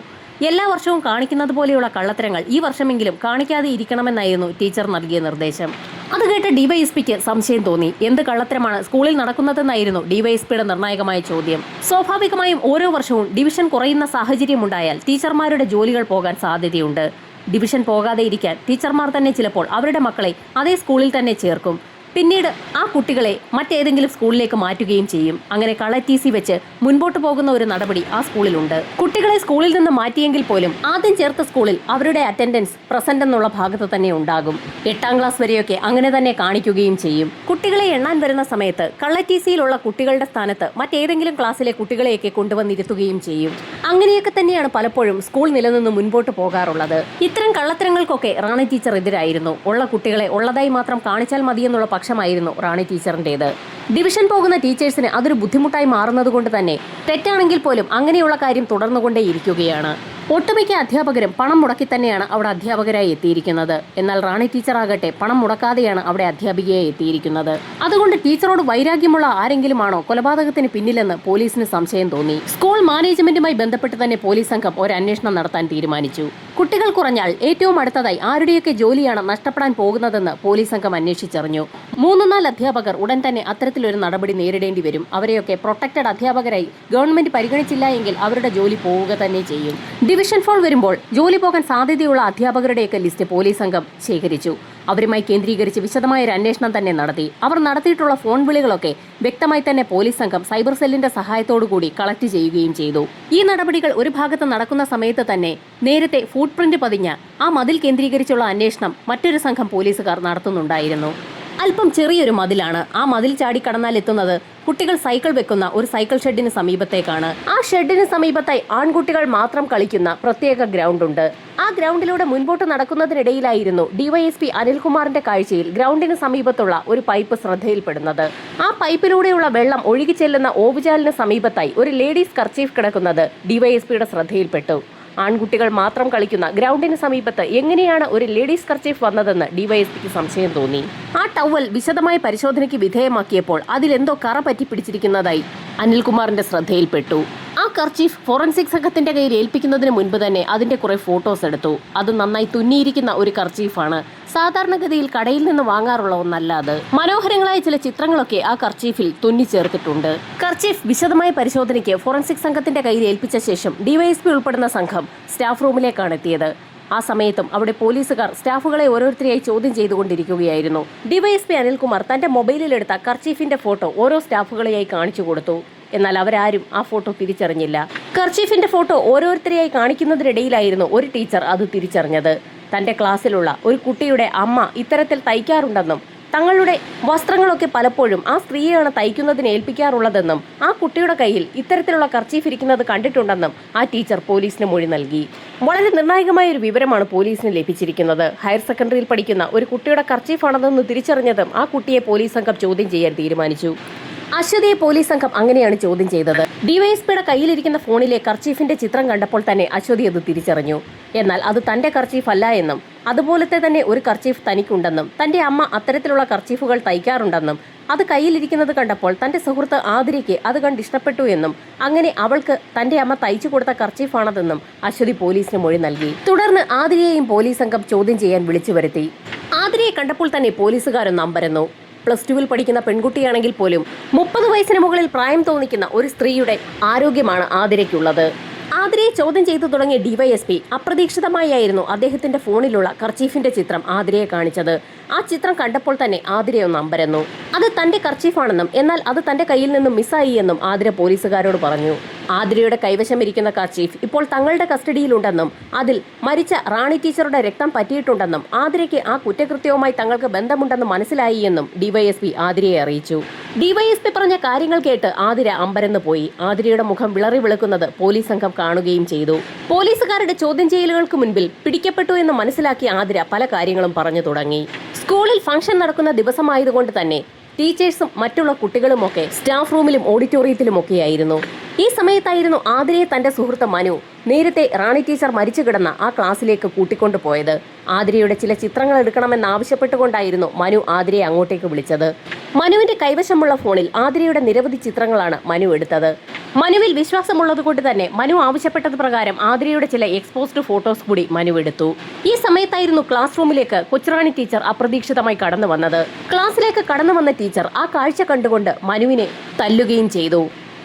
A: എല്ലാ വർഷവും കാണിക്കുന്നത് പോലെയുള്ള കള്ളത്തരങ്ങൾ ഈ വർഷമെങ്കിലും കാണിക്കാതെ ഇരിക്കണമെന്നായിരുന്നു ടീച്ചർ നൽകിയ നിർദ്ദേശം. അത് കേട്ട് ഡിവൈഎസ്പിക്ക് സംശയം തോന്നി. എന്ത് കള്ളത്തരമാണ് സ്കൂളിൽ നടക്കുന്നതെന്നായിരുന്നു ഡിവൈഎസ്പിയുടെ നിർണായകമായ ചോദ്യം. സ്വാഭാവികമായും ഓരോ വർഷവും ഡിവിഷൻ കുറയുന്ന സാഹചര്യമുണ്ടായാൽ ടീച്ചർമാരുടെ ജോലികൾ പോകാൻ സാധ്യതയുണ്ട്. ഡിവിഷൻ പോകാതെ ഇരിക്കാൻ ടീച്ചർമാർ തന്നെ ചിലപ്പോൾ അവരുടെ മക്കളെ അതേ സ്കൂളിൽ തന്നെ ചേർക്കും. പിന്നീട് ആ കുട്ടികളെ മറ്റേതെങ്കിലും സ്കൂളിലേക്ക് മാറ്റുകയും ചെയ്യും. അങ്ങനെ കള TC വെച്ച് മുൻപോട്ട് പോകുന്ന ഒരു നടപടി ആ സ്കൂളിലുണ്ട്. കുട്ടികളെ സ്കൂളിൽ നിന്ന് മാറ്റിയെങ്കിൽ പോലും ആദ്യം ചേർത്ത സ്കൂളിൽ അവരുടെ അറ്റൻഡൻസ് പ്രസന്റ് എന്നുള്ള ഭാഗത്ത് തന്നെ ഉണ്ടാകും. 8ാം ക്ലാസ് വരെയൊക്കെ അങ്ങനെ തന്നെ കാണിക്കുകയും ചെയ്യും. കുട്ടികളെ എണ്ണാൻ വരുന്ന സമയത്ത് കള TCയിലുള്ള കുട്ടികളുടെ സ്ഥാനത്ത് മറ്റേതെങ്കിലും ക്ലാസ്സിലെ കുട്ടികളെയൊക്കെ കൊണ്ടുവന്നിരുത്തുകയും ചെയ്യും. അങ്ങനെയൊക്കെ തന്നെയാണ് പലപ്പോഴും സ്കൂൾ നിലനിന്ന് മുൻപോട്ട് പോകാറുള്ളത്. ഇത്തരം കള്ളത്തരങ്ങൾക്കൊക്കെ റാണി ടീച്ചർ എതിരായിരുന്നു. ഉള്ള കുട്ടികളെ ഉള്ളതായി മാത്രം കാണിച്ചാൽ മതിയെന്നുള്ള പക്ഷമായിരുന്നു റാണി ടീച്ചറിൻ്റേത്. ഡിവിഷൻ പോകുന്ന ടീച്ചേഴ്സിന് അതൊരു ബുദ്ധിമുട്ടായി മാറുന്നത് കൊണ്ട് തന്നെ തെറ്റാണെങ്കിൽ പോലും അങ്ങനെയുള്ള കാര്യം തുടർന്നുകൊണ്ടേയിരിക്കുകയാണ്. ഒട്ടുമിക്ക അധ്യാപകരും പണം മുടക്കി തന്നെയാണ് അവിടെ അധ്യാപകരായി എത്തിയിരിക്കുന്നത്. എന്നാൽ റാണി ടീച്ചർ ആകട്ടെ പണം മുടക്കാതെയാണ് അവിടെ അധ്യാപികയായി എത്തിയിരിക്കുന്നത്. അതുകൊണ്ട് ടീച്ചറോട് വൈരാഗ്യമുള്ള ആരെങ്കിലുമാണോ കൊലപാതകത്തിന് പിന്നിലെന്ന് പോലീസിന് സംശയം തോന്നി. സ്കൂൾ മാനേജ്മെന്റുമായി ബന്ധപ്പെട്ട് തന്നെ പോലീസ് സംഘം ഒരു അന്വേഷണം നടത്താൻ തീരുമാനിച്ചു. കുട്ടികൾ കുറഞ്ഞാൽ ഏറ്റവും അടുത്തതായി ആരുടെയൊക്കെ ജോലിയാണ് നഷ്ടപ്പെടാൻ പോകുന്നതെന്ന് പോലീസ് സംഘം അന്വേഷിച്ചറിഞ്ഞു. 3-4 അധ്യാപകർ ഉടൻ തന്നെ അത്തരത്തിലൊരു നടപടി നേരിടേണ്ടി വരും. അവരെയൊക്കെ പ്രൊട്ടക്റ്റഡ് അധ്യാപകരായി ഗവൺമെന്റ് പരിഗണിച്ചില്ല എങ്കിൽ അവരുടെ ജോലി പോവുക തന്നെ ചെയ്യും. ഡിവിഷൻ ഫോൾ വരുമ്പോൾ ജോലി പോകാൻ സാധ്യതയുള്ള അധ്യാപകരുടെയൊക്കെ ലിസ്റ്റ് പോലീസ് സംഘം ശേഖരിച്ചു. അവരുമായി കേന്ദ്രീകരിച്ച് വിശദമായ ഒരു അന്വേഷണം തന്നെ നടത്തി. അവർ നടത്തിയിട്ടുള്ള ഫോൺ വിളികളൊക്കെ വ്യക്തമായി തന്നെ പോലീസ് സംഘം സൈബർ സെല്ലിന്റെ സഹായത്തോടുകൂടി കളക്ട് ചെയ്യുകയും ചെയ്തു. ഈ നടപടികൾ ഒരു ഭാഗത്ത് നടക്കുന്ന സമയത്ത് തന്നെ നേരത്തെ ഫുട് പ്രിന്റ് പതിഞ്ഞ ആ മതിൽ കേന്ദ്രീകരിച്ചുള്ള അന്വേഷണം മറ്റൊരു സംഘം പോലീസുകാർ നടത്തുന്നുണ്ടായിരുന്നു. അല്പം ചെറിയൊരു മതിലാണ്. ആ മതിൽ ചാടി കടന്നാൽ എത്തുന്നത് കുട്ടികൾ സൈക്കിൾ വെക്കുന്ന ഒരു സൈക്കിൾ ഷെഡിന് സമീപത്തേക്കാണ്. ആ ഷെഡിന് സമീപത്തായി ആൺകുട്ടികൾ മാത്രം കളിക്കുന്ന പ്രത്യേക ഗ്രൗണ്ട് ഉണ്ട്. ആ ഗ്രൗണ്ടിലൂടെ മുൻപോട്ട് നടക്കുന്നതിനിടയിലായിരുന്നു ഡിവൈഎസ്പി അനിൽകുമാറിന്റെ കാഴ്ചയിൽ ഗ്രൗണ്ടിന് സമീപത്തുള്ള ഒരു പൈപ്പ് ശ്രദ്ധയിൽപ്പെടുന്നത്. ആ പൈപ്പിലൂടെയുള്ള വെള്ളം ഒഴുകി ചെല്ലുന്ന ഓവുചാലിന് സമീപത്തായി ഒരു ലേഡീസ് കർച്ചീഫ് കിടക്കുന്നത് ഡിവൈഎസ്പിയുടെ ശ്രദ്ധയിൽപ്പെട്ടു. ആൺകുട്ടികൾ മാത്രം കളിക്കുന്ന ഗ്രൗണ്ടിന് സമീപത്ത് എങ്ങനെയാണ് ഒരു ലേഡീസ് കർച്ചീഫ് വന്നതെന്ന് ഡിവൈഎസ്പിക്ക് സംശയം തോന്നി. ആ ടവൽ വിശദമായ പരിശോധനയ്ക്ക് വിധേയമാക്കിയപ്പോൾ അതിലെന്തോ കറ പറ്റി പിടിച്ചിരിക്കുന്നതായി അനിൽകുമാറിന്റെ ശ്രദ്ധയിൽപ്പെട്ടു. ആ കർച്ചീഫ് ഫോറൻസിക് സംഘത്തിന്റെ കയ്യിൽ ഏൽപ്പിക്കുന്നതിന് മുൻപ് തന്നെ അതിന്റെ കുറെ ഫോട്ടോസ് എടുത്തു. അത് നന്നായി തുന്നിയിരിക്കുന്ന ഒരു കർച്ചീഫാണ്. സാധാരണഗതിയിൽ കടയിൽ നിന്ന് വാങ്ങാറുള്ള ഒന്നല്ല അത്. മനോഹരങ്ങളായ ചില ചിത്രങ്ങളൊക്കെ ആ കർച്ചീഫിൽ തുന്നി ചേർത്തിട്ടുണ്ട്. കർച്ചീഫ് വിശദമായ പരിശോധനയ്ക്ക് ഫോറൻസിക് സംഘത്തിന്റെ കയ്യിൽ ഏൽപ്പിച്ച ശേഷം ഡിവൈഎസ്പി ഉൾപ്പെടുന്ന സംഘം സ്റ്റാഫ് റൂമിലേക്കാണ് എത്തിയത്. ആ സമയത്തും അവിടെ പോലീസുകാർ സ്റ്റാഫുകളെ ഓരോരുത്തരെയായി ചോദ്യം ചെയ്തുകൊണ്ടിരിക്കുകയായിരുന്നു. ഡിവൈഎസ്പി അനിൽകുമാർ തന്റെ മൊബൈലിലെടുത്ത കർച്ചീഫിന്റെ ഫോട്ടോ ഓരോ സ്റ്റാഫുകളെയായി കാണിച്ചു കൊടുത്തു. എന്നാൽ അവരാരും ആ ഫോട്ടോ തിരിച്ചറിഞ്ഞില്ല. കർച്ചീഫിന്റെ ഫോട്ടോ ഓരോരുത്തരെയായി കാണിക്കുന്നതിനിടയിലായിരുന്നു ഒരു ടീച്ചർ അത് തിരിച്ചറിഞ്ഞത്. തന്റെ ക്ലാസ്സിലുള്ള ഒരു കുട്ടിയുടെ അമ്മ ഇത്തരത്തിൽ തയ്ക്കാറുണ്ടെന്നും തങ്ങളുടെ വസ്ത്രങ്ങളൊക്കെ പലപ്പോഴും ആ സ്ത്രീയാണ് തയ്ക്കുന്നതിന് ഏൽപ്പിക്കാറുള്ളതെന്നും ആ കുട്ടിയുടെ കയ്യിൽ ഇത്തരത്തിലുള്ള കർച്ചീഫ് ഇരിക്കുന്നത് കണ്ടിട്ടുണ്ടെന്നും ആ ടീച്ചർ പോലീസിന് മൊഴി നൽകി. വളരെ നിർണായകമായ ഒരു വിവരമാണ് പോലീസിന് ലഭിച്ചിരിക്കുന്നത്. ഹയർ സെക്കൻഡറിയിൽ പഠിക്കുന്ന ഒരു കുട്ടിയുടെ കർച്ചീഫാണെന്ന് തിരിച്ചറിഞ്ഞതും ആ കുട്ടിയെ പോലീസ് സംഘം ചോദ്യം ചെയ്യാൻ തീരുമാനിച്ചു. അശ്വതിയെ പോലീസ് സംഘം അങ്ങനെയാണ് ചോദ്യം ചെയ്തത്. ഡിവൈഎസ്പിയുടെ കയ്യിലിരിക്കുന്ന ഫോണിലെ കർച്ചീഫിന്റെ ചിത്രം കണ്ടപ്പോൾ തന്നെ അശ്വതി അത് തിരിച്ചറിഞ്ഞു. എന്നാൽ അത് തന്റെ കർച്ചീഫ് അല്ല എന്നും അതുപോലത്തെ തന്നെ ഒരു കർച്ചീഫ് തനിക്കുണ്ടെന്നും തന്റെ അമ്മ അത്തരത്തിലുള്ള കർച്ചീഫുകൾ തയ്ക്കാറുണ്ടെന്നും അത് കയ്യിലിരിക്കുന്നത് കണ്ടപ്പോൾ തന്റെ സുഹൃത്ത് ആതിരയ്ക്ക് അത് കണ്ട് ഇഷ്ടപ്പെട്ടു എന്നും അങ്ങനെ അവൾക്ക് തന്റെ അമ്മ തയ്ച്ചു കൊടുത്ത കർച്ചീഫാണതെന്നും അശ്വതി പോലീസിന് മൊഴി നൽകി. തുടർന്ന് ആതിരയെയും പോലീസ് സംഘം ചോദ്യം ചെയ്യാൻ വിളിച്ചു വരുത്തി. ആതിരയെ കണ്ടപ്പോൾ തന്നെ പോലീസുകാരൊന്ന് അമ്പരന്നു. +2 പഠിക്കുന്ന പെൺകുട്ടിയാണെങ്കിൽ പോലും 30 വയസ്സിന് മുകളിൽ പ്രായം തോന്നിക്കുന്ന ഒരു സ്ത്രീയുടെ ആരോഗ്യമാണ് ആതിരയ്ക്കുള്ളത്. ആതിരയെ ചോദ്യം ചെയ്തു തുടങ്ങിയ ഡിവൈഎസ്പി അപ്രതീക്ഷിതമായിരുന്നു അദ്ദേഹത്തിന്റെ ഫോണിലുള്ള കർച്ചീഫിന്റെ ചിത്രം ആതിരയെ കാണിച്ചത്. ആ ചിത്രം കണ്ടപ്പോൾ തന്നെ ആതിരയൊന്ന് അമ്പരന്നു. അത് തന്റെ കർച്ചീഫാണെന്നും എന്നാൽ അത് തന്റെ കയ്യിൽ നിന്നും മിസ്സായി എന്നും ആതിര പോലീസുകാരോട് പറഞ്ഞു. ആതിരയുടെ കൈവശമിരിക്കുന്ന കർച്ചീഫ് ഇപ്പോൾ തങ്ങളുടെ കസ്റ്റഡിയിലുണ്ടെന്നും അതിൽ മരിച്ച റാണി ടീച്ചറുടെ രക്തം പറ്റിയിട്ടുണ്ടെന്നും ആതിരയ്ക്ക് ആ കുറ്റകൃത്യവുമായി തങ്ങൾക്ക് ബന്ധമുണ്ടെന്ന് മനസ്സിലായി എന്നും ഡിവൈഎസ്പി ആതിരയെ അറിയിച്ചു. ഡിവൈഎസ്പി പറഞ്ഞ കാര്യങ്ങൾ കേട്ട് ആതിര അമ്പരന്ന് പോയി. ആതിരയുടെ മുഖം വിളറി വിളക്കുന്നത് പോലീസ് സംഘം കാണുകയും ചെയ്തു. പോലീസുകാരുടെ ചോദ്യം ചെയ്യലുകൾക്ക് മുൻപിൽ പിടിക്കപ്പെട്ടു എന്ന് മനസ്സിലാക്കിയ ആതിര പല കാര്യങ്ങളും പറഞ്ഞു തുടങ്ങി. സ്കൂളിൽ ഫംഗ്ഷൻ നടക്കുന്ന ദിവസമായതുകൊണ്ട് തന്നെ ടീച്ചേഴ്സും മറ്റുള്ള കുട്ടികളുമൊക്കെ സ്റ്റാഫ് റൂമിലും ഓഡിറ്റോറിയത്തിലുമൊക്കെയായിരുന്നു. ഈ സമയത്തായിരുന്നു ആതിരയെ തന്റെ സുഹൃത്ത് മനു നേരത്തെ റാണി ടീച്ചർ മരിച്ചു കിടന്ന ആ ക്ലാസ്സിലേക്ക് കൂട്ടിക്കൊണ്ടുപോയത്. ആതിരയുടെ ചില ചിത്രങ്ങൾ എടുക്കണമെന്നാവശ്യപ്പെട്ടുകൊണ്ടായിരുന്നു മനു ആതിരയെ അങ്ങോട്ടേക്ക് വിളിച്ചത്. മനുവിന്റെ കൈവശമുള്ള ഫോണിൽ ആതിരയുടെ നിരവധി ചിത്രങ്ങളാണ് മനു എടുത്തത്. മനുവിൽ വിശ്വാസമുള്ളതുകൊണ്ട് തന്നെ മനു ആവശ്യപ്പെട്ടത് പ്രകാരം ആതിരയുടെ ചില എക്സ്പോസ്ഡ് ഫോട്ടോസ് കൂടി മനു എടുത്തു. ഈ സമയത്തായിരുന്നു ക്ലാസ് റൂമിലേക്ക് കൊച്ചുറാണി ടീച്ചർ അപ്രതീക്ഷിതമായി കടന്നു വന്നത്. ക്ലാസ്സിലേക്ക് കടന്നു വന്ന ടീച്ചർ ആ കാഴ്ച കണ്ടുകൊണ്ട് മനുവിനെ തല്ലുകയും ചെയ്തു.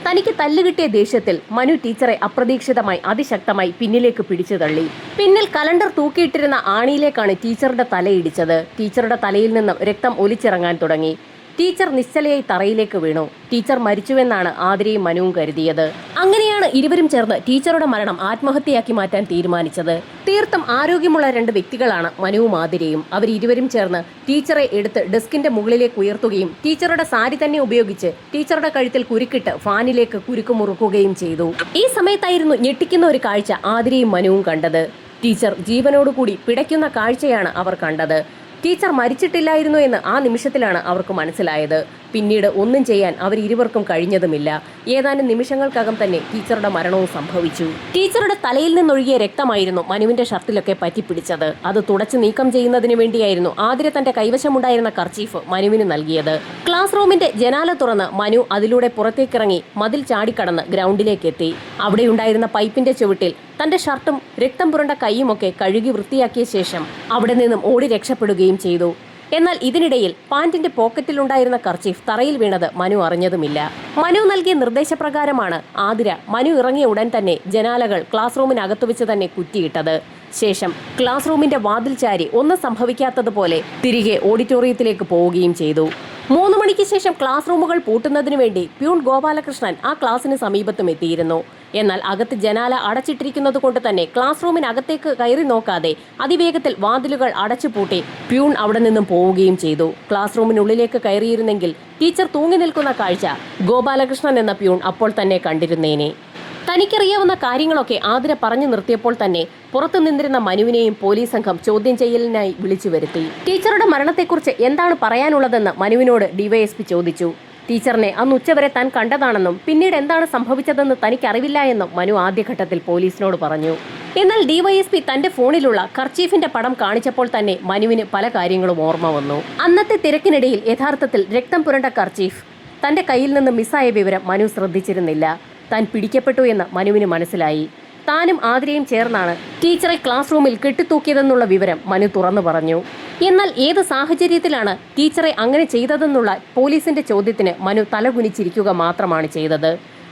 A: തനിക്ക് തല്ലുകിട്ടിയ ദേഷ്യത്തിൽ മനു ടീച്ചറെ അപ്രതീക്ഷിതമായി അതിശക്തമായി പിന്നിലേക്ക് പിടിച്ചു തള്ളി. പിന്നിൽ കലണ്ടർ തൂക്കിയിട്ടിരുന്ന ആണിയിലേക്കാണ് ടീച്ചറുടെ തലയിടിച്ചത്. ടീച്ചറുടെ തലയിൽ നിന്നും രക്തം ഒലിച്ചിറങ്ങാൻ തുടങ്ങി. ടീച്ചർ നിശ്ചലയായി തറയിലേക്ക് വീണു. ടീച്ചർ മരിച്ചുവെന്നാണ് ആതിരയും മനുവും കരുതിയത്. അങ്ങനെയാണ് ഇരുവരും ചേർന്ന് ടീച്ചറുടെ മരണം ആത്മഹത്യയാക്കി മാറ്റാൻ തീരുമാനിച്ചത്. തീർത്തും ആരോഗ്യമുള്ള 2 വ്യക്തികളാണ് മനുവും ആതിരയും. അവരിരുവരും ചേർന്ന് ടീച്ചറെ എടുത്ത് ഡെസ്കിന്റെ മുകളിലേക്ക് ഉയർത്തുകയും ടീച്ചറുടെ സാരി തന്നെ ഉപയോഗിച്ച് ടീച്ചറുടെ കഴുത്തിൽ കുരുക്കിട്ട് ഫാനിലേക്ക് കുരുക്ക് മുറുക്കുകയും ചെയ്തു. ഈ സമയത്തായിരുന്നു ഞെട്ടിക്കുന്ന ഒരു കാഴ്ച ആതിരയും മനുവും കണ്ടത്. ടീച്ചർ ജീവനോടുകൂടി പിടയ്ക്കുന്ന കാഴ്ചയാണ് അവർ കണ്ടത്. ടീച്ചർ മരിച്ചിട്ടില്ലായിരുന്നു എന്ന് ആ നിമിഷത്തിലാണ് അവർക്ക് മനസ്സിലായത്. പിന്നീട് ഒന്നും ചെയ്യാൻ അവരിരുവർക്കും കഴിഞ്ഞതുമില്ല. ഏതാനും നിമിഷങ്ങൾക്കകം തന്നെ ടീച്ചറുടെ മരണവും സംഭവിച്ചു. ടീച്ചറുടെ തലയിൽ നിന്നൊഴുകിയ രക്തമായിരുന്നു മനുവിന്റെ ഷർട്ടിലൊക്കെ പറ്റിപ്പിടിച്ചത്. അത് തുടച്ചു നീക്കം ചെയ്യുന്നതിന് വേണ്ടിയായിരുന്നു ആതിര തന്റെ കൈവശമുണ്ടായിരുന്ന കർച്ചീഫ് മനുവിന് നൽകിയത്. ക്ലാസ് റൂമിന്റെ ജനാല തുറന്ന് മനു അതിലൂടെ പുറത്തേക്കിറങ്ങി മതിൽ ചാടിക്കടന്ന് ഗ്രൗണ്ടിലേക്ക് എത്തി. അവിടെയുണ്ടായിരുന്ന പൈപ്പിന്റെ ചുവട്ടിൽ തന്റെ ഷർട്ടും രക്തം പുരണ്ട കൈയുമൊക്കെ കഴുകി വൃത്തിയാക്കിയ ശേഷം അവിടെ നിന്നും ഓടി രക്ഷപ്പെടുകയും ചെയ്തു. എന്നാൽ ഇതിനിടയിൽ പാന്റിന്റെ പോക്കറ്റിലുണ്ടായിരുന്ന കർച്ചീഫ് തറയിൽ വീണത് മനു അറിഞ്ഞതുമില്ല. മനു നൽകിയ നിർദ്ദേശപ്രകാരമാണ് ആതിര മനു ഇറങ്ങിയ ഉടൻ തന്നെ ജനാലകൾ ക്ലാസ് റൂമിനകത്തു വെച്ച് തന്നെ കുറ്റിയിട്ടത്. ശേഷം ക്ലാസ് റൂമിന്റെ വാതിൽ ചാരി ഒന്നും സംഭവിക്കാത്തതുപോലെ തിരികെ ഓഡിറ്റോറിയത്തിലേക്ക് പോവുകയും ചെയ്തു. 3 മണിക്ക് ശേഷം ക്ലാസ് റൂമുകൾ പൂട്ടുന്നതിനു വേണ്ടി പ്യൂൺ ഗോപാലകൃഷ്ണൻ ആ ക്ലാസിന് സമീപത്തും എത്തിയിരുന്നു. എന്നാൽ അകത്ത് ജനാല അടച്ചിട്ടിരിക്കുന്നത് കൊണ്ട് തന്നെ ക്ലാസ് റൂമിനകത്തേക്ക് കയറി നോക്കാതെ അതിവേഗത്തിൽ വാതിലുകൾ അടച്ചുപൂട്ടി പ്യൂൺ അവിടെ നിന്നും പോവുകയും ചെയ്തു. ക്ലാസ് റൂമിനുള്ളിലേക്ക് കയറിയിരുന്നെങ്കിൽ ടീച്ചർ തൂങ്ങി നിൽക്കുന്ന കാഴ്ച ഗോപാലകൃഷ്ണൻ എന്ന പ്യൂൺ അപ്പോൾ തന്നെ കണ്ടിരുന്നേനെ. തനിക്കറിയാവുന്ന കാര്യങ്ങളൊക്കെ ആതിര പറഞ്ഞു നിർത്തിയപ്പോൾ തന്നെ പുറത്തു നിന്നിരുന്ന മനുവിനെയും പോലീസ് സംഘം ചോദ്യം ചെയ്യലിനായി വിളിച്ചു വരുത്തി. ടീച്ചറുടെ മരണത്തെക്കുറിച്ച് എന്താണ് പറയാനുള്ളതെന്ന് മനുവിനോട് ഡിവൈഎസ്പി ചോദിച്ചു. ടീച്ചറിനെ അന്ന് ഉച്ചവരെ താൻ കണ്ടതാണെന്നും പിന്നീട് എന്താണ് സംഭവിച്ചതെന്ന് തനിക്കറിവില്ല എന്നും മനു ആദ്യഘട്ടത്തിൽ പോലീസിനോട് പറഞ്ഞു. എന്നാൽ ഡിവൈഎസ്പി തന്റെ ഫോണിലുള്ള കർച്ചീഫിന്റെ പടം കാണിച്ചപ്പോൾ തന്നെ മനുവിന് പല കാര്യങ്ങളും ഓർമ്മ വന്നു. അന്നത്തെ തിരക്കിനിടയിൽ യഥാർത്ഥത്തിൽ രക്തം പുരണ്ട കർച്ചീഫ് തന്റെ കയ്യിൽ നിന്ന് മിസ്സായ വിവരം മനു ശ്രദ്ധിച്ചിരുന്നില്ല. താൻ പിടിക്കപ്പെട്ടു എന്ന് മനുവിന് മനസ്സിലായി. താനും ആതിരയും ചേർന്നാണ് ടീച്ചറെ ക്ലാസ് റൂമിൽ കെട്ടിത്തൂക്കിയതെന്നുള്ള വിവരം മനു തുറന്നു പറഞ്ഞു. എന്നാൽ ഏത് സാഹചര്യത്തിലാണ് ടീച്ചറെ അങ്ങനെ ചെയ്തതെന്നുള്ള പോലീസിന്റെ ചോദ്യത്തിന് മനു തലകുനിച്ചിരിക്കുക മാത്രമാണ് ചെയ്തത്.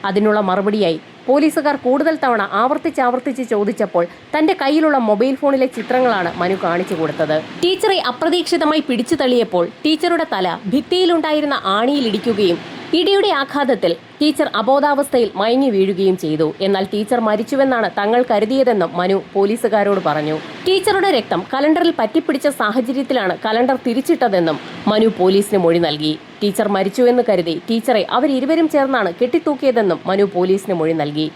A: അതിനുള്ള മറുപടിയായി പോലീസുകാർ കൂടുതൽ തവണ ആവർത്തിച്ച് ചോദിച്ചപ്പോൾ തന്റെ കയ്യിലുള്ള മൊബൈൽ ഫോണിലെ ചിത്രങ്ങളാണ് മനു കാണിച്ചു കൊടുത്തത്. ടീച്ചറെ അപ്രതീക്ഷിതമായി പിടിച്ചു തള്ളിയപ്പോൾ ടീച്ചറുടെ തല ഭിത്തിയിലുണ്ടായിരുന്ന ആണിയിലിടിക്കുകയും ഇടിയുടെ ആഘാതത്തിൽ ടീച്ചർ അബോധാവസ്ഥയിൽ മയങ്ങി വീഴുകയും ചെയ്തു. എന്നാൽ ടീച്ചർ മരിച്ചുവെന്നാണ് തങ്ങൾ കരുതിയതെന്നും മനു പോലീസുകാരോട് പറഞ്ഞു. ടീച്ചറുടെ രക്തം കലണ്ടറിൽ പറ്റിപ്പിടിച്ച സാഹചര്യത്തിലാണ് കലണ്ടർ തിരിച്ചിട്ടതെന്നും മനു പോലീസിന് മൊഴി നൽകി. ടീച്ചർ മരിച്ചുവെന്ന് കരുതി ടീച്ചറെ അവരിരുവരും ചേർന്നാണ് കെട്ടിത്തൂക്കിയതെന്നും മനു പോലീസിന് മൊഴി നൽകി.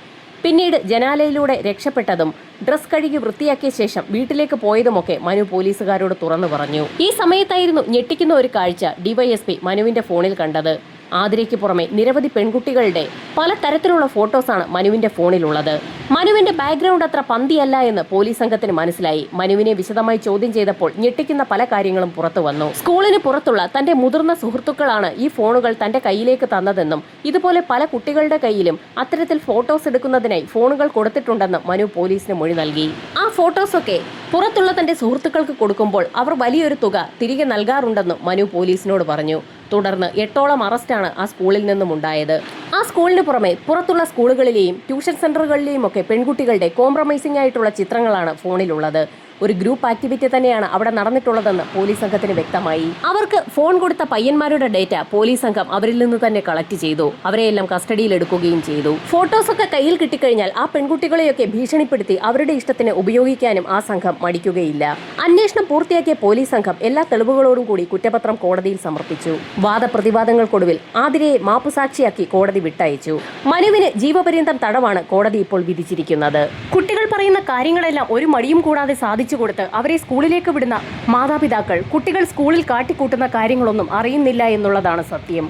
A: പിന്നീട് ജനാലയിലൂടെ രക്ഷപ്പെട്ടതും ഡ്രസ് കഴുകി വൃത്തിയാക്കിയ ശേഷം വീട്ടിലേക്ക് പോയതുമൊക്കെ മനു പോലീസുകാരോട് തുറന്നു പറഞ്ഞു. ഈ സമയത്തായിരുന്നു ഞെട്ടിക്കുന്ന ഒരു കാഴ്ച ഡിവൈഎസ്പി മനുവിന്റെ ഫോണിൽ കണ്ടത്. ആതിരയ്ക്ക് പുറമെ നിരവധി പെൺകുട്ടികളുടെ പലതരത്തിലുള്ള ഫോട്ടോസാണ് മനുവിന്റെ ഫോണിലുള്ളത്. മനുവിന്റെ ബാക്ക്ഗ്രൗണ്ട് അത്ര പന്തിയല്ല എന്ന് പോലീസ് സംഘത്തിന് മനസ്സിലായി. മനുവിനെ വിശദമായി ചോദ്യം ചെയ്തപ്പോൾ ഞെട്ടിക്കുന്ന പല കാര്യങ്ങളും പുറത്തു വന്നു. സ്കൂളിന് പുറത്തുള്ള തന്റെ മുതിർന്ന സുഹൃത്തുക്കളാണ് ഈ ഫോണുകൾ തന്റെ കയ്യിലേക്ക് തന്നതെന്നും ഇതുപോലെ പല കുട്ടികളുടെ കയ്യിലും അത്തരത്തിൽ ഫോട്ടോസ് എടുക്കുന്നതിനായി ഫോണുകൾ കൊടുത്തിട്ടുണ്ടെന്നും മനു പോലീസിന് മൊഴി നൽകി. ആ ഫോട്ടോസൊക്കെ പുറത്തുള്ള തന്റെ സുഹൃത്തുക്കൾക്ക് കൊടുക്കുമ്പോൾ അവർ വലിയൊരു തുക തിരികെ നൽകാറുണ്ടെന്നും മനു പോലീസിനോട് പറഞ്ഞു. തുടർന്ന് 8ഓളം അറസ്റ്റാണ് ആ സ്കൂളിൽ നിന്നും ഉണ്ടായത്. ആ സ്കൂളിന് പുറമെ പുറത്തുള്ള സ്കൂളുകളിലെയും ട്യൂഷൻ സെന്ററുകളിലെയും ഒക്കെ പെൺകുട്ടികളുടെ കോംപ്രമൈസിംഗ് ആയിട്ടുള്ള ചിത്രങ്ങളാണ് ഫോണിലുള്ളത്. ഒരു ഗ്രൂപ്പ് ആക്ടിവിറ്റി തന്നെയാണ് അവിടെ നടന്നിട്ടുള്ളതെന്ന് പോലീസ് സംഘത്തിന് വ്യക്തമായി. അവർക്ക് ഫോൺ കൊടുത്ത പയ്യന്മാരുടെ ഡേറ്റ പോലീസ് സംഘം അവരിൽ നിന്ന് തന്നെ കളക്ട് ചെയ്തു. അവരെയെല്ലാം കസ്റ്റഡിയിൽ എടുക്കുകയും ചെയ്തു. ഫോട്ടോസൊക്കെ കയ്യിൽ കിട്ടിക്കഴിഞ്ഞാൽ ആ പെൺകുട്ടികളെയൊക്കെ ഭീഷണിപ്പെടുത്തി അവരുടെ ഇഷ്ടത്തിന് ഉപയോഗിക്കാനും ആ സംഘം മടിക്കുകയില്ല. അന്വേഷണം പൂർത്തിയാക്കിയ പോലീസ് സംഘം എല്ലാ തെളിവുകളോടും കൂടി കുറ്റപത്രം കോടതിയിൽ സമർപ്പിച്ചു. വാദപ്രതിവാദങ്ങൾക്കൊടുവിൽ ആതിരയെ മാപ്പുസാക്ഷിയാക്കി കോടതി വിട്ടയച്ചു. മനുവിന് ജീവപര്യന്തം തടവാണ് കോടതി ഇപ്പോൾ വിധിച്ചിരിക്കുന്നത്. കുട്ടികൾ പറയുന്ന കാര്യങ്ങളെല്ലാം ഒരു മടിയും കൂടാതെ സാധിച്ചു കൊടുത്ത് അവരെ സ്കൂളിലേക്ക് വിടുന്ന മാതാപിതാക്കൾ കുട്ടികൾ സ്കൂളിൽ കാട്ടിക്കൂട്ടുന്ന കാര്യങ്ങളൊന്നും അറിയുന്നില്ല എന്നുള്ളതാണ് സത്യം.